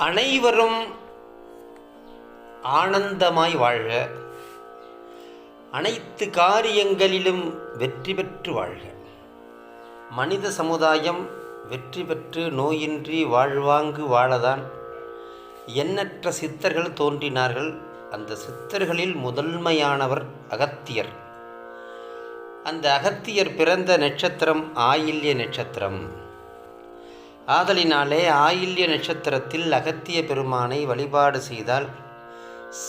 அனைவரும் ஆனந்தமாய் வாழ்க, அனைத்து காரியங்களிலும் வெற்றி பெற்று வாழ்க. மனித சமுதாயம் வெற்றி பெற்று நோயின்றி வாழ்வாங்கு வாழதான் எண்ணற்ற சித்தர்கள் தோன்றினார்கள். அந்த சித்தர்களில் முதன்மையானவர் அகத்தியர். அந்த அகத்தியர் பிறந்த நட்சத்திரம் ஆயில்ய நட்சத்திரம். ஆதலினாலே ஆயில்ய நட்சத்திரத்தில் அகத்திய பெருமானை வழிபாடு செய்தால்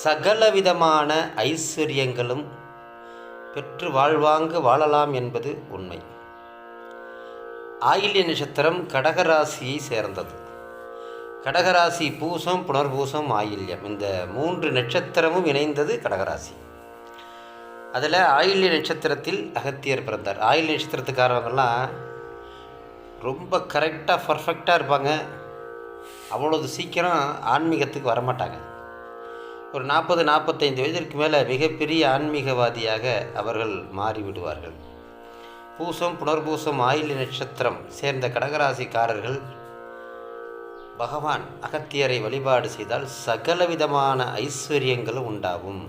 சகலவிதமான ஐஸ்வர்யங்களும் பெற்று வாழ்வாங்கு வாழலாம் என்பது உண்மை. ஆயில்ய நட்சத்திரம் கடகராசியை சேர்ந்தது. கடகராசி பூசம், புனர்பூசம், ஆயில்யம், இந்த 3 நட்சத்திரமும் இணைந்தது கடகராசி. அதில் ஆயில்ய நட்சத்திரத்தில் அகத்தியர் பிறந்தார். ஆயில்ய நட்சத்திரத்துக்காரவங்கெல்லாம் ரொம்ப கரெக்டாக பர்ஃபெக்டாக இருப்பாங்க. அவ்வளோது சீக்கிரம் ஆன்மீகத்துக்கு வரமாட்டாங்க. ஒரு 40-45 வயதிற்கு மேலே மிகப்பெரிய ஆன்மீகவாதியாக அவர்கள் மாறிவிடுவார்கள். பூசம், புனர்பூசம், ஆயில்ய நட்சத்திரம் சேர்ந்த கடகராசிக்காரர்கள் பகவான் அகத்தியரை வழிபாடு செய்தால் சகலவிதமான ஐஸ்வர்யங்களும் உண்டாகும்.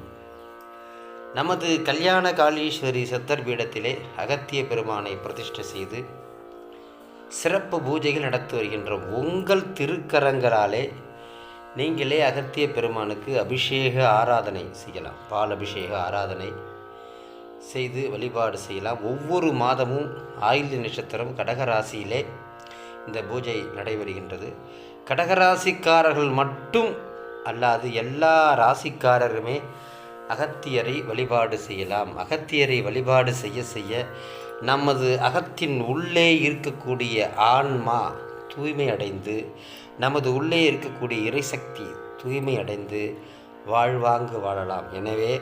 நமது கல்யாண காளீஸ்வரி சித்தர் பீடத்திலே அகத்திய பெருமானை பிரதிஷ்டை செய்து சிறப்பு பூஜைகள் நடத்தி வருகின்றோம். உங்கள் திருக்கரங்களாலே நீங்களே அகத்திய பெருமானுக்கு அபிஷேக ஆராதனை செய்யலாம். பால் அபிஷேக ஆராதனை செய்து வழிபாடு செய்யலாம். ஒவ்வொரு மாதமும் ஆயில்ய நட்சத்திரம் கடகராசியிலே இந்த பூஜை நடைபெறுகின்றது. கடகராசிக்காரர்கள் மட்டும் அல்லாது எல்லா ராசிக்காரருமே அகத்தியரை வழிபாடு செய்யலாம். அகத்தியரை வழிபாடு செய்ய செய்ய நமது அகத்தின் உள்ளே இருக்கக்கூடிய ஆன்மா தூய்மை அடைந்து, நமது உள்ளே இருக்கக்கூடிய இறைசக்தி தூய்மை அடைந்து வாழ்வாங்கு வாழலாம். எனவே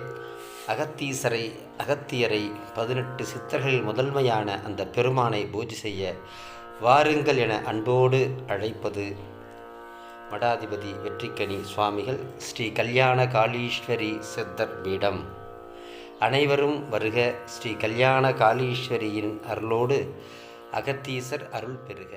அகத்தியரை 18 சித்தர்களில் முதன்மையான அந்த பெருமானை பூஜை செய்ய வாருங்கள் என அன்போடு அழைப்பது மடாதிபதி வெற்றிக்கனி சுவாமிகள், ஸ்ரீ கல்யாண காளீஸ்வரி சித்தர் பீடம். அனைவரும் வருக. ஸ்ரீ கல்யாண காளீஸ்வரியின் அருளோடு அகத்தீசர் அருள் பெறுக.